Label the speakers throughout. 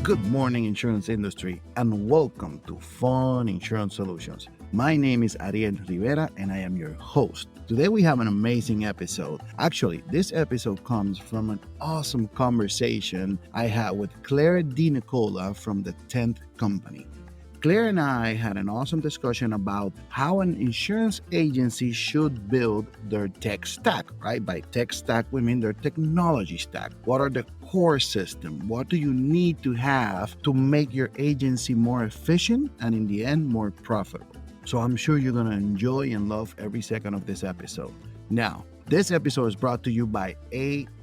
Speaker 1: Good morning, insurance industry, and welcome to Fun Insurance Solutions. My name is Ariel Rivera, and I am your host. Today, we have an amazing episode. Actually, this episode comes from an awesome conversation I had with Claire D. Nicola from the 10th Company. Claire and I had an awesome discussion about how an insurance agency should build their tech stack, right? By tech stack, we mean their technology stack. What are the core systems? What do you need to have to make your agency more efficient and in the end, more profitable? So I'm sure you're going to enjoy and love every second of this episode. Now, this episode is brought to you by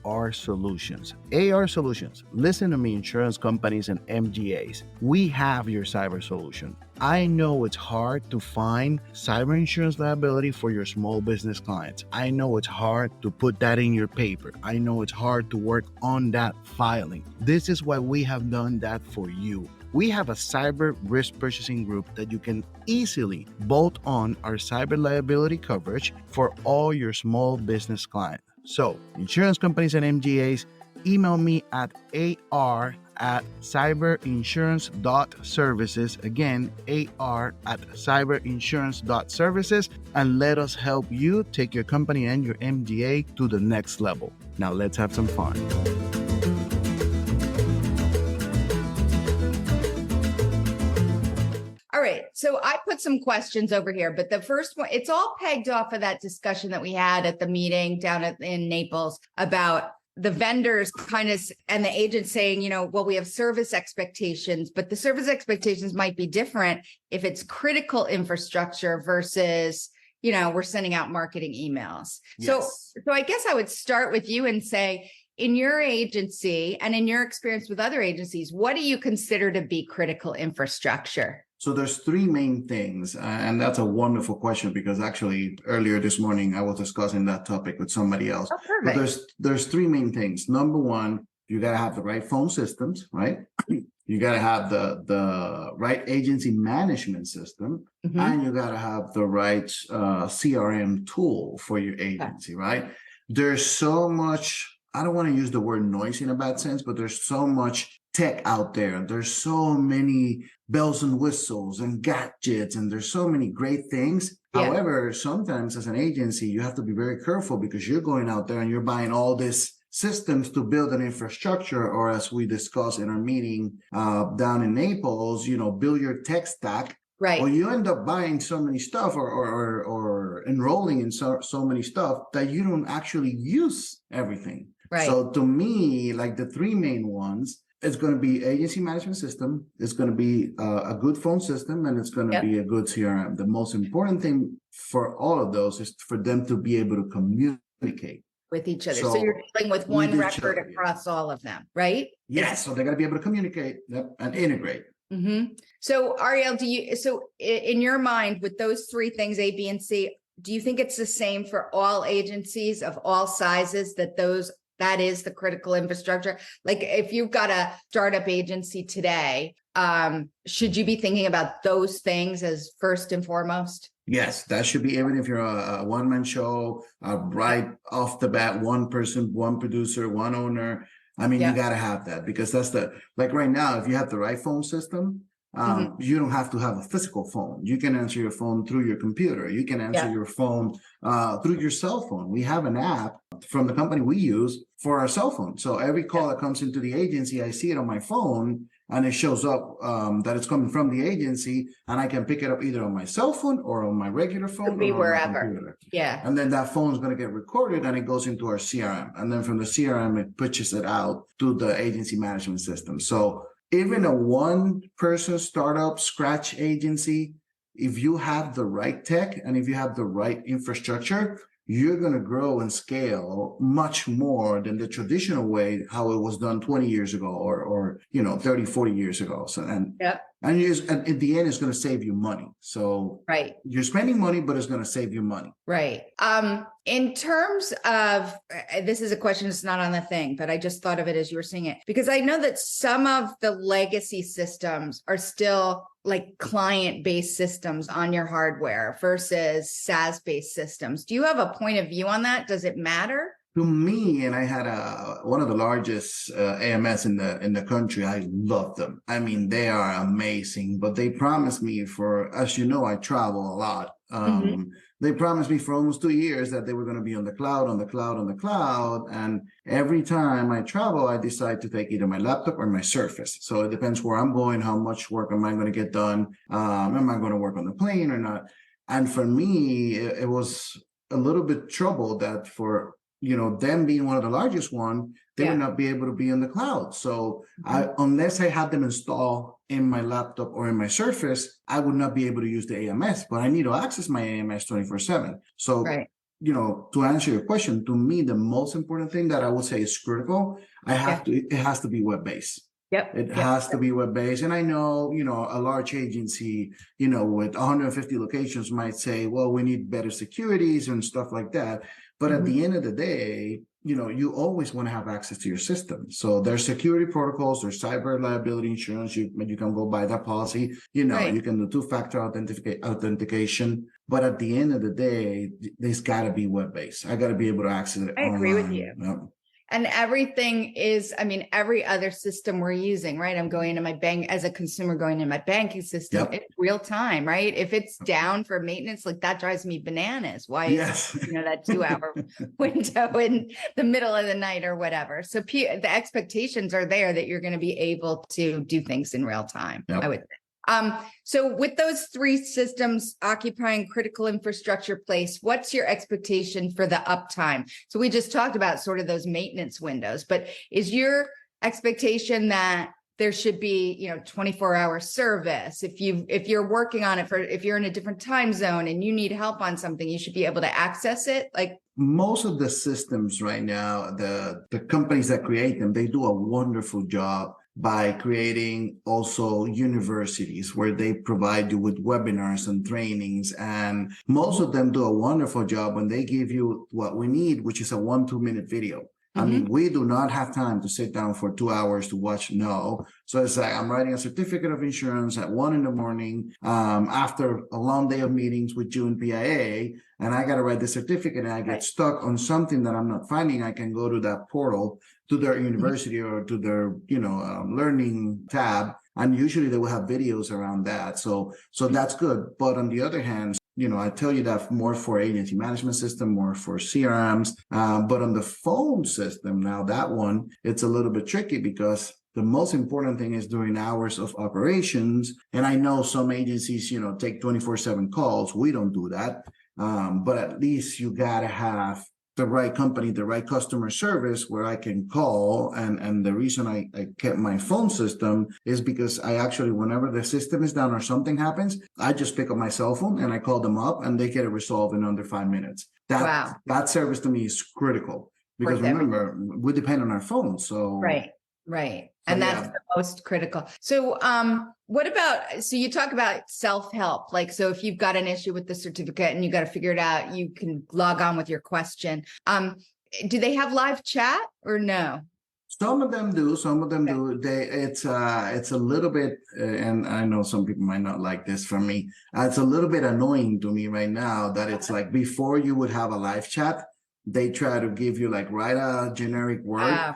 Speaker 1: AR Solutions. AR Solutions, listen to me, insurance companies and MGAs. We have your cyber solution. I know it's hard to find cyber insurance liability for your small business clients. I know it's hard to put that in your paper. I know it's hard to work on that filing. This is why we have done that for you. We have a cyber risk purchasing group that you can easily bolt on our cyber liability coverage for all your small business clients. So, insurance companies and MGAs, email me at ar@cyberinsurance.services. Again, ar@cyberinsurance.services, and let us help you take your company and your MGA to the next level. Now, let's have some fun.
Speaker 2: All right. So I put some questions over here, but the first one, it's all pegged off of that discussion that we had at the meeting down in Naples about the vendors and the agents saying, well, we have service expectations, but the service expectations might be different if it's critical infrastructure versus, we're sending out marketing emails. Yes. So I guess I would start with you and say, in your agency and in your experience with other agencies, what do you consider to be critical infrastructure?
Speaker 3: So there's three main things, and that's a wonderful question because actually earlier this morning I was discussing that topic with somebody else.
Speaker 2: Oh, perfect.
Speaker 3: But there's three main things. Number one, you got to have the right phone systems, right? You got to have the right agency management system, and you got to have the right CRM tool for your agency, right? There's so much, I don't want to use the word noise in a bad sense, but there's so much tech out there. There's so many bells and whistles and gadgets, and there's so many great things. Yeah. However, sometimes as an agency, you have to be very careful because you're going out there and you're buying all this systems to build an infrastructure, or as we discussed in our meeting down in Naples, build your tech stack.
Speaker 2: Right.
Speaker 3: Well, you end up buying so many stuff or enrolling in so many stuff that you don't actually use everything.
Speaker 2: Right.
Speaker 3: So to me, like the three main ones, it's going to be agency management system, it's going to be a good phone system, and it's going to be a good CRM. The most important thing for all of those is for them to be able to communicate
Speaker 2: with each other. So you're dealing with one record across all of them, right?
Speaker 3: Yes. So they're going to be able to communicate and integrate.
Speaker 2: Mm-hmm. So Ariel, in your mind, with those three things, A, B, and C, do you think it's the same for all agencies of all sizes, that is the critical infrastructure? Like if you've got a startup agency today, should you be thinking about those things as first and foremost?
Speaker 3: Yes, that should be, even if you're a one-man show, right off the bat, one person, one producer, one owner. I mean, you got to have that because that's like right now, if you have the right phone system, you don't have to have a physical phone. You can answer your phone through your computer. You can answer your phone through your cell phone. We have an app from the company we use for our cell phone. So every call that comes into the agency, I see it on my phone and it shows up that it's coming from the agency, and I can pick it up either on my cell phone or on my regular phone.
Speaker 2: Could be
Speaker 3: or
Speaker 2: wherever.
Speaker 3: On my computer.
Speaker 2: Yeah.
Speaker 3: And then that phone is going to get recorded and it goes into our CRM. And then from the CRM, it pushes it out to the agency management system. So even a one-person startup scratch agency, if you have the right tech and if you have the right infrastructure, you're going to grow and scale much more than the traditional way, how it was done 20 years ago or 30, 40 years ago. So, and in the end, it's going to save you money. So you're spending money, but it's going to save you money.
Speaker 2: Right. In terms of, this is a question that's not on the thing, but I just thought of it as you were saying it, because I know that some of the legacy systems are still like client-based systems on your hardware versus SaaS-based systems. Do you have a point of view on that? Does it matter?
Speaker 3: To me, and I had one of the largest AMS in the country. I love them. I mean, they are amazing. But they promised me for, as you know, I travel a lot. They promised me for almost 2 years that they were going to be on the cloud, on the cloud, on the cloud. And every time I travel, I decide to take either my laptop or my Surface. So it depends where I'm going, how much work am I going to get done? Am I going to work on the plane or not? And for me, it was a little bit trouble that for them being one of the largest one, they would not be able to be in the cloud. So unless I had them installed in my laptop or in my Surface, I would not be able to use the AMS, but I need to access my AMS 24/7. So, to answer your question, to me, the most important thing that I would say is critical, it has to be web-based. It has to be web-based. And I know, a large agency, with 150 locations might say, well, we need better securities and stuff like that. But at the end of the day, you always want to have access to your system. So there's security protocols, there's cyber liability insurance. You can go buy that policy. You can do two-factor authentication. But at the end of the day, there's got to be web-based. I got to be able to access it online.
Speaker 2: I agree with you. And everything is, every other system we're using, right? I'm going to my bank as a consumer, going to my banking system. It's real time, right? If it's down for maintenance, like that drives me bananas. Why is that 2-hour window in the middle of the night or whatever? So the expectations are there that you're going to be able to do things in real time, I would think. So with those 3 systems occupying critical infrastructure place, what's your expectation for the uptime? So we just talked about sort of those maintenance windows, but is your expectation that there should be, 24-hour service? If you're working on it if you're in a different time zone and you need help on something, you should be able to access it. Like
Speaker 3: most of the systems right now, the companies that create them, they do a wonderful job by creating also universities where they provide you with webinars and trainings. And most of them do a wonderful job when they give you what we need, which is a 1-2 minute video. I mean, we do not have time to sit down for 2 hours to watch. No. So it's like I'm writing a certificate of insurance at 1 a.m. After a long day of meetings with you and PIA, and I got to write the certificate and I get stuck on something that I'm not finding. I can go to that portal, to their university or to their, learning tab. And usually they will have videos around that. So that's good. But on the other hand, I tell you that more for agency management system, more for CRMs. But on the phone system, now that one, it's a little bit tricky because the most important thing is during hours of operations. And I know some agencies, take 24/7 calls. We don't do that. But at least you got to have the right company, the right customer service where I can call. And the reason I kept my phone system is because I actually, whenever the system is down or something happens, I just pick up my cell phone and I call them up and they get it resolved in under 5 minutes. That service to me is critical because remember, we depend on our phone. So
Speaker 2: Right. And that's the most critical. So what about, so you talk about self-help, like, so if you've got an issue with the certificate and you got to figure it out, you can log on with your question. Do they have live chat or no?
Speaker 3: Some of them do. Some of them do. It's a little bit, and I know some people might not like this from me. It's a little bit annoying to me right now that it's like before you would have a live chat, they try to give you like write a generic word,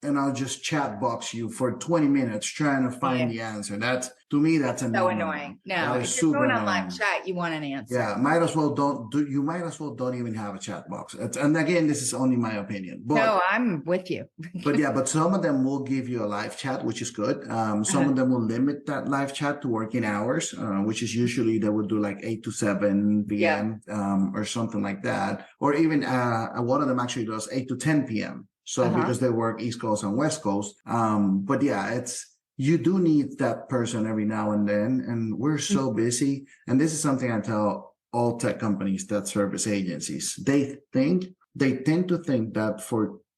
Speaker 3: and I'll just chat box you for 20 minutes trying to find the answer. That's, to me, that's
Speaker 2: so annoying. No, if you're going on live chat, you want an answer.
Speaker 3: Yeah, might as well don't even have a chat box. And again, this is only my opinion. But,
Speaker 2: no, I'm with you.
Speaker 3: but some of them will give you a live chat, which is good. Some of them will limit that live chat to working hours, which is usually they would do like 8 to 7 p.m. Or something like that. Or even one of them actually does 8 to 10 p.m. So because they work East Coast and West Coast. But yeah, you do need that person every now and then. And we're so busy. And this is something I tell all tech companies that service agencies. They tend to think that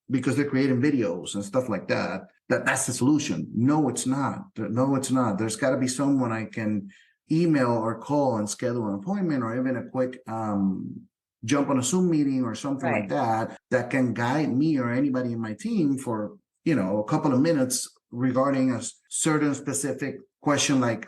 Speaker 3: because they're creating videos and stuff like that, that's the solution. No, it's not. No, it's not. There's got to be someone I can email or call and schedule an appointment or even a quick jump on a Zoom meeting or something like that can guide me or anybody in my team for, a couple of minutes regarding a certain specific question like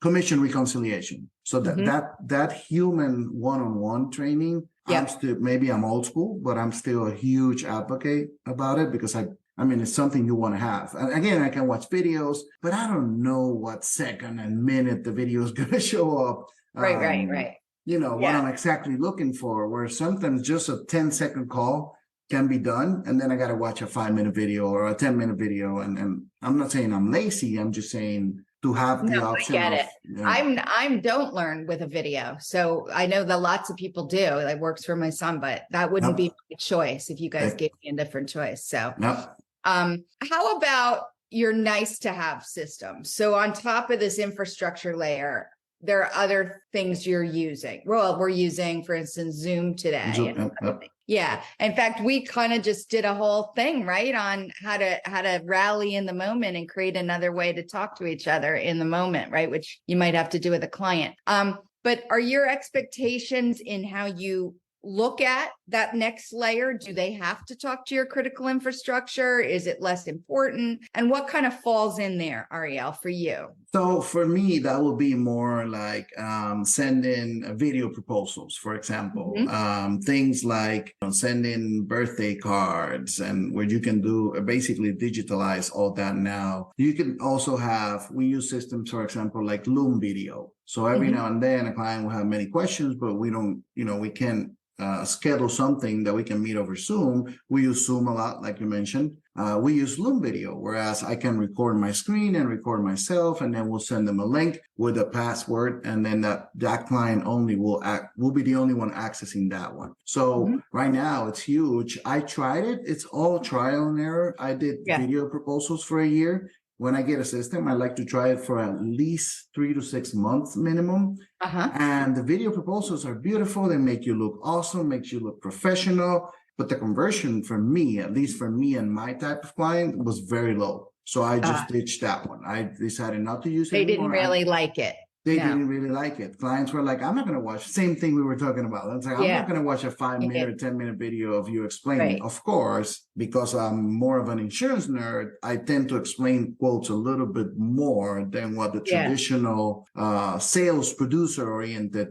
Speaker 3: commission reconciliation. So that human one-on-one training,
Speaker 2: Yeah.
Speaker 3: maybe I'm old school, but I'm still a huge advocate about it because I mean, it's something you want to have. And again, I can watch videos, but I don't know what second and minute the video is going to show up.
Speaker 2: Right.
Speaker 3: What I'm exactly looking for, where sometimes just a 10-second call can be done. And then I got to watch a 5-minute video or a 10-minute video. And I'm not saying I'm lazy. I'm just saying to have the option.
Speaker 2: I get it. I'm don't learn with a video. So I know that lots of people do. That works for my son, but that wouldn't be my choice if you guys gave me a different choice. So, how about your nice to have system? So on top of this infrastructure layer, there are other things you're using. Well, we're using, for instance, Zoom today. Yeah. In fact, we kind of just did a whole thing, right, on how to rally in the moment and create another way to talk to each other in the moment, right? Which you might have to do with a client. But are your expectations in how you look at that next layer? Do they have to talk to your critical infrastructure? Is it less important? And what kind of falls in there, Ariel, for you?
Speaker 3: So for me, that would be more like sending video proposals, for example, things like sending birthday cards, and where you can do basically digitalize all that now. You can also we use systems, for example, like Loom video. So every now and then a client will have many questions, but we don't, we can't schedule something that we can meet over Zoom. We use Zoom a lot, like you mentioned. We use Loom video, whereas I can record my screen and record myself, and then we'll send them a link with a password, and then that client only will be the only one accessing that one. So right now it's huge. I tried it. It's all trial and error. I did video proposals for a year. When I get a system, I like to try it for at least 3 to 6 months minimum. And the video proposals are beautiful. They make you look awesome, makes you look professional. But the conversion for me, at least for me and my type of client, was very low. So I just ditched that one. I decided not to use it anymore.
Speaker 2: They didn't really like it.
Speaker 3: They didn't really like it. Clients were like, I'm not going to watch. Same thing we were talking about. It's like, I'm not going to watch a 5-minute or 10-minute video of you explaining. Of course, because I'm more of an insurance nerd, I tend to explain quotes a little bit more than what the traditional sales producer-oriented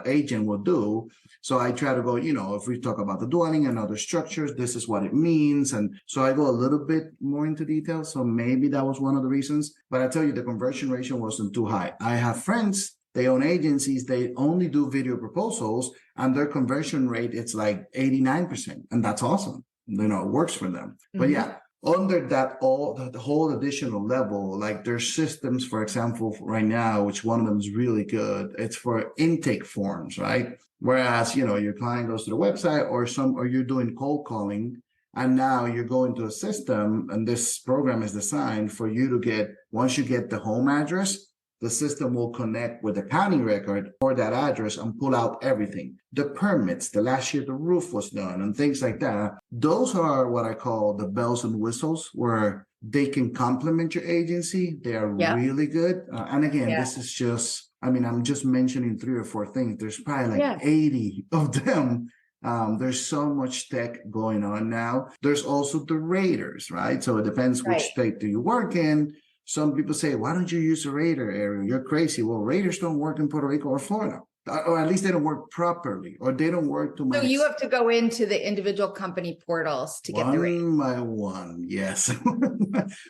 Speaker 3: agent will do. So I try to go, if we talk about the dwelling and other structures, this is what it means. And so I go a little bit more into detail. So maybe that was one of the reasons. But I tell you, the conversion ratio wasn't too high. I have friends, they own agencies, they only do video proposals, and their conversion rate, it's like 89%. And that's awesome. It works for them. But under that, the whole additional level, like there's systems, for example, right now, which one of them is really good. It's for intake forms, right? Whereas, your client goes to the website or you're doing cold calling, and now you're going to a system, and this program is designed for you to once you get the home address, the system will connect with the county record for that address and pull out everything. The permits, the last year the roof was done, and things like that. Those are what I call the bells and whistles, where they can complement your agency. They are really good. And again, this is just, I'm just mentioning 3 or 4 things. There's probably like 80 of them. There's so much tech going on now. There's also the raters, right? So it depends which state do you work in. Some people say, why don't you use a rater, Ariel? You're crazy. Well, raters don't work in Puerto Rico or Florida, or at least they don't work properly, or they don't work to my...
Speaker 2: So you have to go into the individual company portals to get the rate. One
Speaker 3: by one, yes.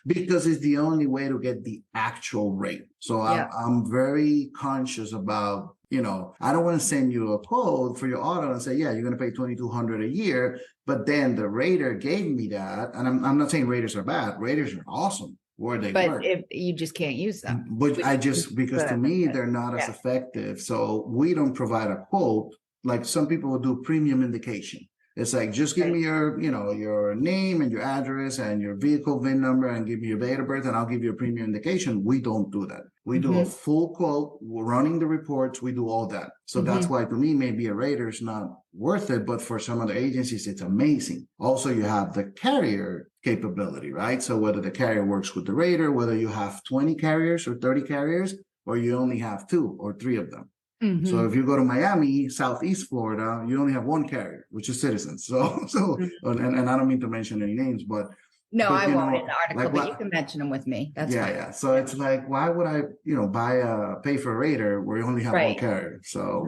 Speaker 3: Because it's the only way to get the actual rate. So I'm very conscious about, I don't want to send you a quote for your auto and say, you're going to pay $2,200 a year. But then the rater gave me that. And I'm not saying raters are bad. Raters are awesome.
Speaker 2: But if you just can't use them.
Speaker 3: But because to me, they're not as effective. So we don't provide a quote. Like some people will do premium indication. It's like, just give me your name and your address and your vehicle VIN number and give me your date of birth and I'll give you a premium indication. We don't do that. We do a full quote, we're running the reports, we do all that. So that's why to me, maybe a rater is not worth it, but for some other agencies, it's amazing. Also, you have the carrier capability, right? So whether the carrier works with the rater, whether you have 20 carriers or 30 carriers, or you only have 2 or 3 of them. So if you go to Miami, Southeast Florida, you only have 1 carrier, which is Citizens. So and I don't mean to mention any names, but
Speaker 2: I won't in the article, but you can mention them with me. That's fine.
Speaker 3: Yeah. So it's like, why would I, pay for a rater where you only have 1 carrier? So,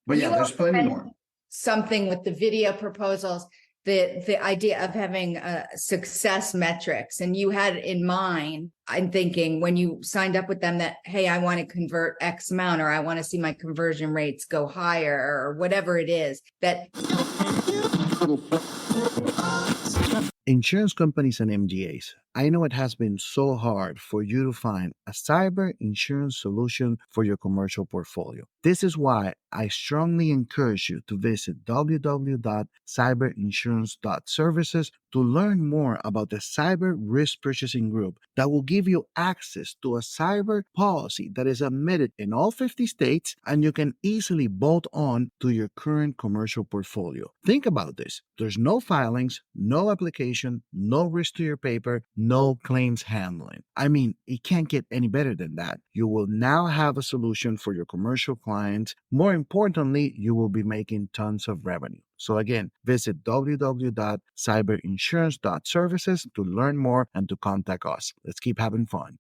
Speaker 3: but there's plenty more.
Speaker 2: something with the video proposals, the idea of having success metrics, and you had in mind, I'm thinking when you signed up with them that, hey, I want to convert X amount, or I want to see my conversion rates go higher, or whatever it is that.
Speaker 1: Insurance companies and MGAs, I know it has been so hard for you to find a cyber insurance solution for your commercial portfolio. This is why I strongly encourage you to visit www.cyberinsurance.services to learn more about the Cyber Risk Purchasing Group that will give you access to a cyber policy that is admitted in all 50 states and you can easily bolt on to your current commercial portfolio. Think about this. There's no filings, no application, no risk to your paper, no claims handling. I mean, it can't get any better than that. You will now have a solution for your commercial clients. More importantly, you will be making tons of revenue. So again, visit www.cyberinsurance.services to learn more and to contact us. Let's keep having fun.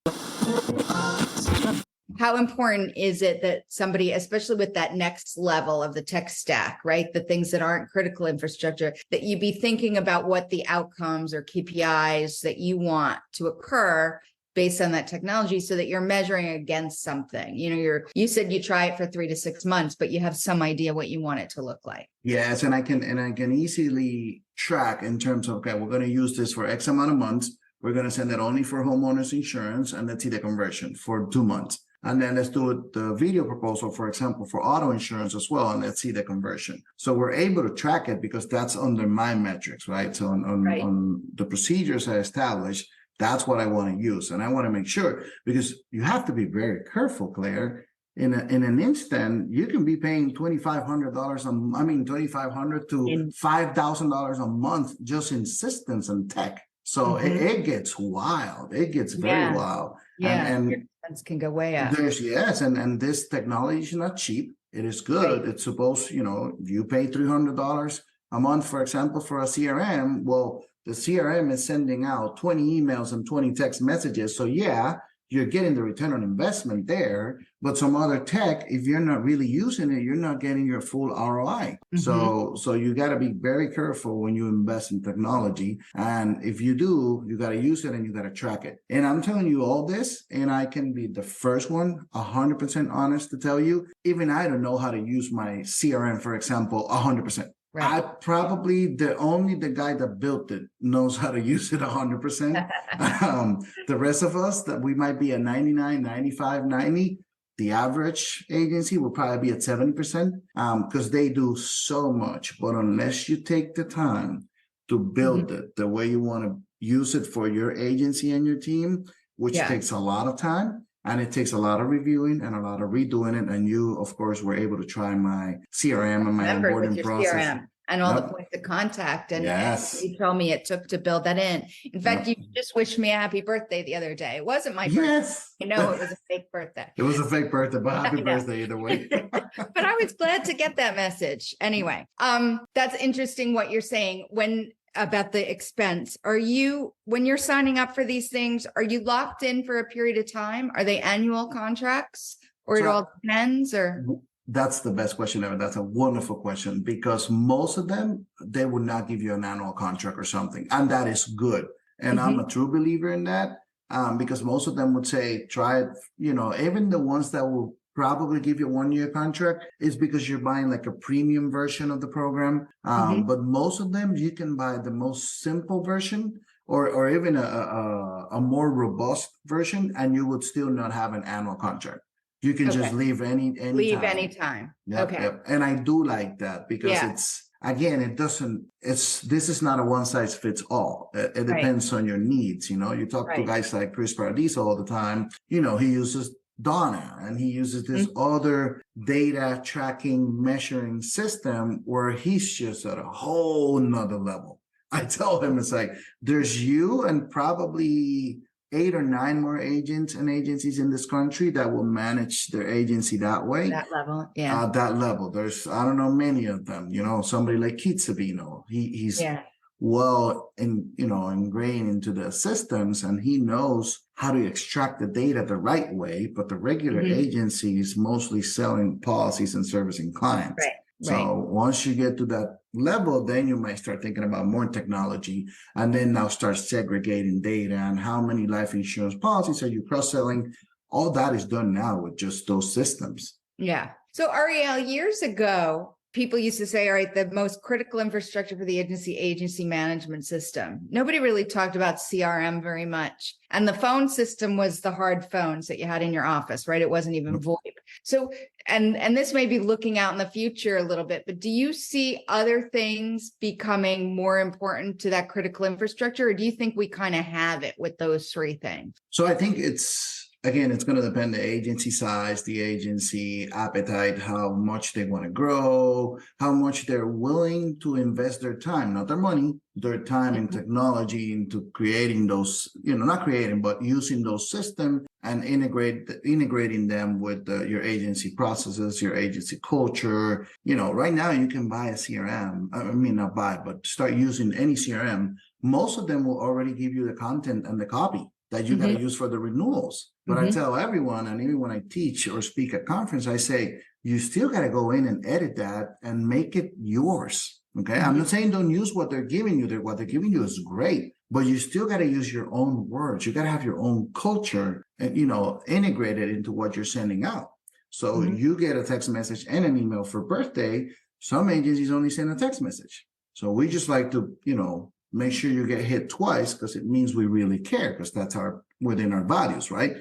Speaker 2: How important is it that somebody, especially with that next level of the tech stack, right? The things that aren't critical infrastructure, that you be thinking about what the outcomes or KPIs that you want to occur based on that technology so that you're measuring against something. You said you try it for 3 to 6 months, but you have some idea what you want it to look like.
Speaker 3: Yes, and I can easily track in terms of, okay, we're going to use this for X amount of months. We're going to send it only for homeowners insurance, and let's see the conversion for 2 months. And then let's do the video proposal, for example, for auto insurance as well, and let's see the conversion. So we're able to track it because that's under my metrics, right? So on the procedures I established, that's what I want to use. And I want to make sure, because you have to be very careful, Claire. In an instant, you can be paying $2,500 to $5,000 a month just in systems and tech. So it gets wild. It gets very wild.
Speaker 2: Yeah, and your expense can go way up.
Speaker 3: And this technology is not cheap. It is good. Right. It's supposed, you pay $300 a month, for example, for a CRM. Well, the CRM is sending out 20 emails and 20 text messages. So yeah, you're getting the return on investment there, but some other tech, if you're not really using it, you're not getting your full ROI. So you got to be very careful when you invest in technology. And if you do, you got to use it and you got to track it. And I'm telling you all this, and I can be the first one, 100% honest to tell you, even I don't know how to use my CRM, for example, 100%. Right. I probably the guy that built it knows how to use it 100%. The rest of us, that we might be at 99, 95, 90. The average agency will probably be at 70% because they do so much. But unless you take the time to build it the way you want to use it for your agency and your team, which takes a lot of time. And it takes a lot of reviewing and a lot of redoing it. And you, of course, were able to try my CRM and my onboarding process. CRM
Speaker 2: and all the points of contact. And you told me it took to build that in. In fact, you just wished me a happy birthday the other day. It wasn't my birthday.
Speaker 3: Yes.
Speaker 2: I know it was a fake birthday.
Speaker 3: It was a fake birthday, but happy birthday either way.
Speaker 2: But I was glad to get that message. Anyway, that's interesting what you're saying. About the expense. When you're signing up for these things, are you locked in for a period of time? Are they annual contracts, or it all depends? Or
Speaker 3: that's the best question ever. That's a wonderful question, because most of them, they would not give you an annual contract or something. And that is good. And I'm a true believer in that, because most of them would say, try it, even the ones that will probably give you a 1-year contract is because you're buying like a premium version of the program. But most of them, you can buy the most simple version or even a more robust version, and you would still not have an annual contract. You can just leave
Speaker 2: anytime.
Speaker 3: Yep. And I do like that because this is not a one size fits all. It depends on your needs. You talk to guys like Chris Paradiso all the time. He uses Donna, and he uses this other data tracking, measuring system where he's just at a whole nother level. I tell him, it's like, there's you and probably 8 or 9 more agents and agencies in this country that will manage their agency that way.
Speaker 2: That level, yeah.
Speaker 3: That level. There's, I don't know, many of them. Somebody like Keith Savino. He's well ingrained into the systems, and he knows how to extract the data the right way. But the regular agency is mostly selling policies and servicing clients. So once you get to that level, then you might start thinking about more technology and then now start segregating data and how many life insurance policies are you cross-selling. All that is done now with just those systems.
Speaker 2: Yeah. So Ariel, years ago, people used to say, all right, the most critical infrastructure for the agency management system. Nobody really talked about CRM very much. And the phone system was the hard phones that you had in your office, right? It wasn't even VoIP. So, and this may be looking out in the future a little bit, but do you see other things becoming more important to that critical infrastructure? Or do you think we kind of have it with those three things?
Speaker 3: So I think again, it's going to depend the agency size, the agency appetite, how much they want to grow, how much they're willing to invest their time, not their money, their time in technology into creating those, not creating, but using those systems and integrating them with your agency processes, your agency culture. Right now you can buy a CRM. I mean, not buy, but start using any CRM. Most of them will already give you the content and the copy that you got to use for the renewals. But I tell everyone, and even when I teach or speak at conference, I say, you still got to go in and edit that and make it yours. Okay. I'm not saying don't use what they're giving you. What they're giving you is great, but you still got to use your own words. You got to have your own culture and, integrated into what you're sending out. So you get a text message and an email for birthday. Some agencies only send a text message. So we just like to, make sure you get hit twice because it means we really care because that's within our values, right?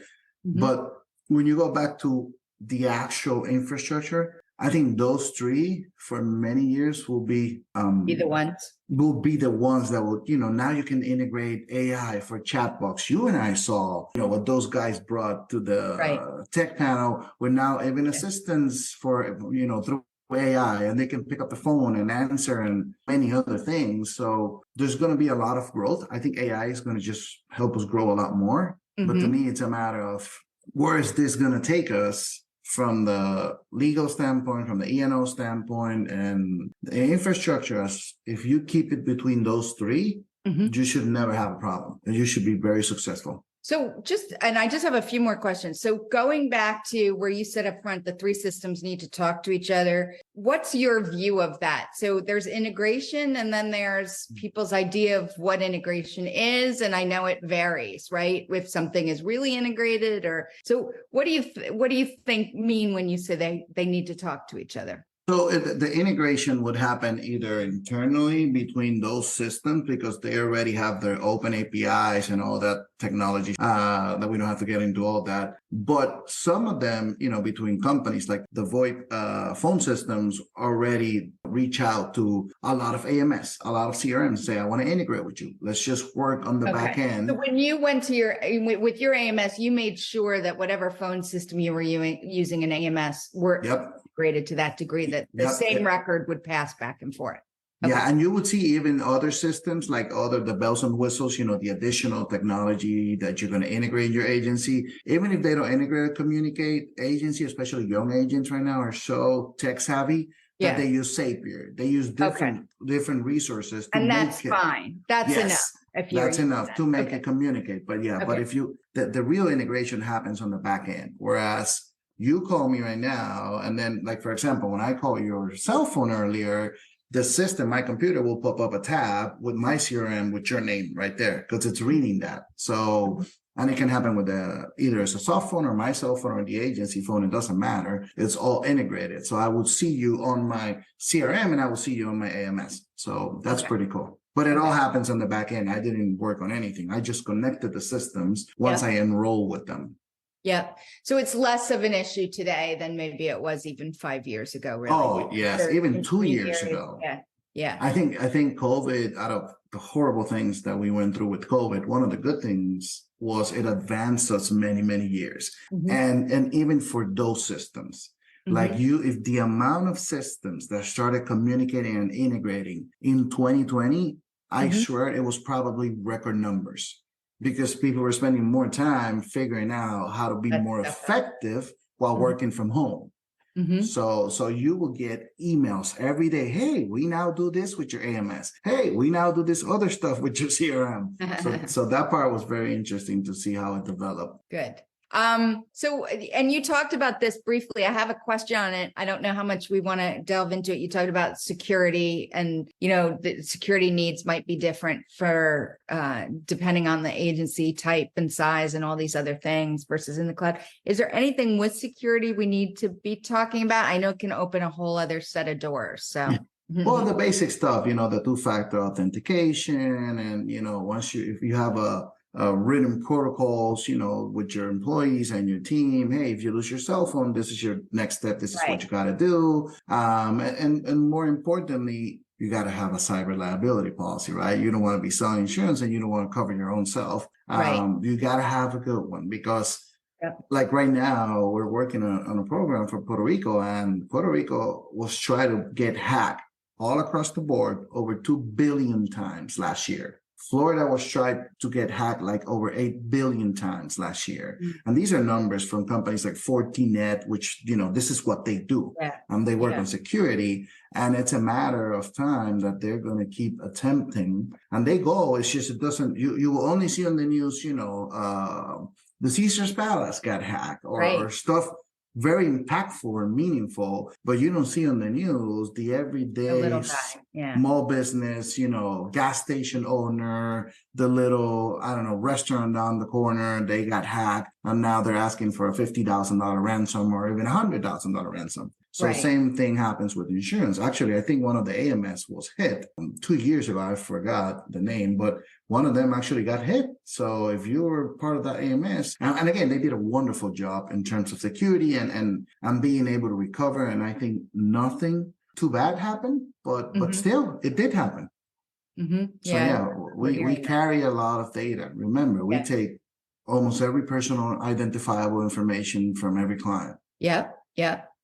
Speaker 3: But when you go back to the actual infrastructure, I think those three for many years will be
Speaker 2: the ones.
Speaker 3: Will be the ones that will, now you can integrate AI for chatbots. You and I saw, what those guys brought to the tech panel with now even assistants for, through AI, and they can pick up the phone and answer and many other things. So there's going to be a lot of growth. I think AI is going to just help us grow a lot more. But to me, it's a matter of where is this going to take us from the legal standpoint, from the E&O standpoint, and the infrastructure. If you keep it between those three, you should never have a problem. And you should be very successful.
Speaker 2: So I just have a few more questions. So going back to where you said up front, the three systems need to talk to each other. What's your view of that? So there's integration and then there's people's idea of what integration is. And I know it varies, right? If something is really integrated so what do you think mean when you say they need to talk to each other?
Speaker 3: So the integration would happen either internally between those systems because they already have their open APIs and all that technology that we don't have to get into all that. But some of them, between companies like the VoIP phone systems already reach out to a lot of AMS, a lot of CRMs, say, I want to integrate with you. Let's just work on the back end.
Speaker 2: So when you went to with your AMS, you made sure that whatever phone system you were using in AMS were integrated to that degree that the same record would pass back and forth. Okay.
Speaker 3: Yeah, and you would see even other systems like the bells and whistles, the additional technology that you're going to integrate in your agency. Even if they don't integrate or communicate, agency, especially young agents right now, are so tech savvy that they use Zapier. They use different resources.
Speaker 2: And that's fine. That's enough.
Speaker 3: That's enough to make it communicate. But but if the real integration happens on the back end, whereas you call me right now, and then like, for example, when I call your cell phone earlier, the system, my computer will pop up a tab with my CRM with your name right there because it's reading that. So, and it can happen with either it's a soft phone or my cell phone or the agency phone. It doesn't matter. It's all integrated. So I will see you on my CRM and I will see you on my AMS. So that's pretty cool. But it all happens on the back end. I didn't work on anything. I just connected the systems once I enroll with them.
Speaker 2: Yeah. So it's less of an issue today than maybe it was even 5 years ago, really.
Speaker 3: Oh, yes. Even 2 years ago.
Speaker 2: Yeah.
Speaker 3: I think COVID, out of the horrible things that we went through with COVID, one of the good things was it advanced us many, many years. And even for those systems, like if the amount of systems that started communicating and integrating in 2020, I swear it was probably record numbers. Because people were spending more time figuring out how to be more effective while working from home. So you will get emails every day. Hey, we now do this with your AMS. Hey, we now do this other stuff with your CRM. So that part was very interesting to see how it developed.
Speaker 2: Good. So, and you talked about this briefly. I have a question on it. I don't know how much we want to delve into it. You talked about security and, the security needs might be different for, depending on the agency type and size and all these other things versus in the cloud. Is there anything with security we need to be talking about? I know it can open a whole other set of doors. So.
Speaker 3: Well, the basic stuff, the two-factor authentication, and if you have a written protocols, with your employees and your team. Hey, if you lose your cell phone, this is your next step. This is what you got to do. And more importantly, you got to have a cyber liability policy, right? You don't want to be selling insurance and you don't want to cover your own self. You got to have a good one because like right now, we're working on a program for Puerto Rico, and Puerto Rico was trying to get hacked all across the board over 2 billion times last year. Florida was tried to get hacked like over 8 billion times last year. And these are numbers from companies like Fortinet, which, this is what they do. They work on security, and it's a matter of time that they're going to keep attempting. And they go, it's just, it doesn't, you will only see on the news, the Caesar's Palace got hacked or stuff very impactful and meaningful, but you don't see on the news the everyday small business, gas station owner, the little, restaurant down the corner, they got hacked and now they're asking for a $50,000 ransom or even $100,000 ransom. So same thing happens with insurance. Actually, I think one of the AMS was hit 2 years ago. I forgot the name, but one of them actually got hit. So if you were part of that AMS, and again, they did a wonderful job in terms of security and being able to recover. And I think nothing too bad happened, but still, it did happen. So we carry a lot of data. Remember, we take almost every personal identifiable information from every client.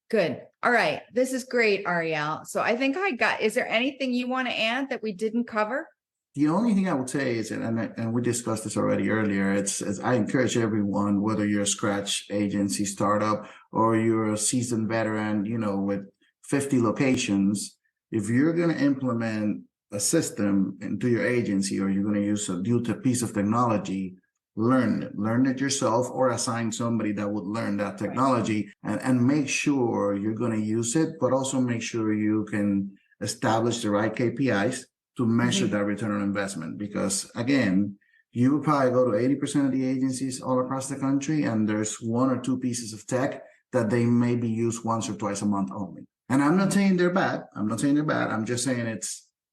Speaker 2: Good. All right. This is great, Ariel. So I think is there anything you want to add that we didn't cover?
Speaker 3: The only thing I would say is, and we discussed this already earlier, it's I encourage everyone, whether you're a scratch agency startup or you're a seasoned veteran, with 50 locations, if you're going to implement a system into your agency or you're going to use a new piece of technology, learn it yourself or assign somebody that would learn that technology and make sure you're going to use it, but also make sure you can establish the right KPIs to measure that return on investment. Because again, you would probably go to 80% of the agencies all across the country, and there's 1 or 2 pieces of tech that they maybe use once or twice a month only. And I'm not saying they're bad. I'm just saying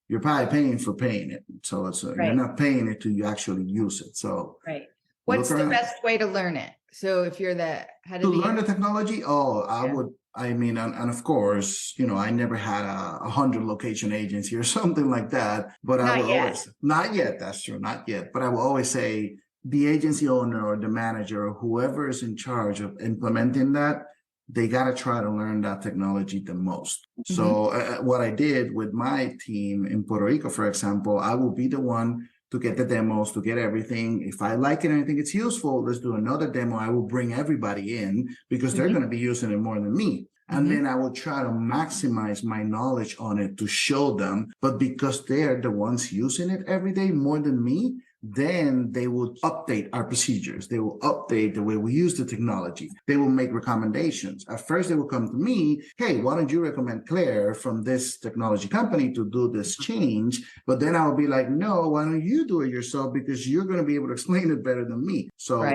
Speaker 3: you're probably paying for paying it. So it's you're not paying it till you actually use it. So
Speaker 2: what's the best way to learn it? So if you're the head of
Speaker 3: learn the technology, I would. I mean, and of course, I never had a 100 location agency or something like that. But not yet. That's true, not yet. But I will always say the agency owner or the manager or whoever is in charge of implementing that, they got to try to learn that technology the most. So what I did with my team in Puerto Rico, for example, I will be the one to get the demos, to get everything. If I like it and I think it's useful, let's do another demo. I will bring everybody in because they're going to be using it more than me. And then I will try to maximize my knowledge on it to show them. But because they're the ones using it every day more than me, then they will update our procedures. They will update the way we use the technology. They will make recommendations. At first, they will come to me, hey, why don't you recommend Claire from this technology company to do this change? But then I'll be like, no, why don't you do it yourself? Because you're going to be able to explain it better than me. So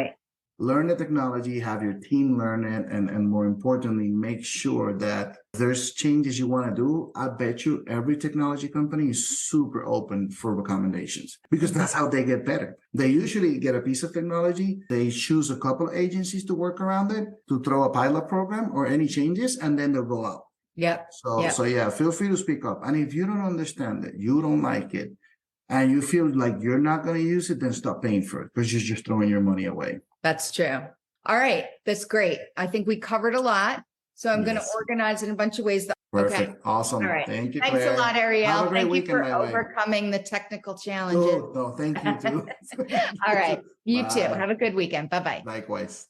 Speaker 3: learn the technology, have your team learn it, and more importantly, make sure that there's changes you want to do. I bet you every technology company is super open for recommendations because that's how they get better. They usually get a piece of technology, they choose a couple of agencies to work around it, to throw a pilot program or any changes, and then they'll go out. So feel free to speak up. And if you don't understand it, you don't like it, and you feel like you're not going to use it, then stop paying for it because you're just throwing your money away.
Speaker 2: That's true. All right. That's great. I think we covered a lot. So I'm going to organize it in a bunch of ways.
Speaker 3: Perfect. Awesome. All right. Thank you, Claire.
Speaker 2: Thanks a lot, Ariel.
Speaker 3: Have a great weekend,
Speaker 2: for overcoming the technical challenges.
Speaker 3: No, thank you too.
Speaker 2: All right. You too. Have a good weekend. Bye-bye.
Speaker 3: Likewise.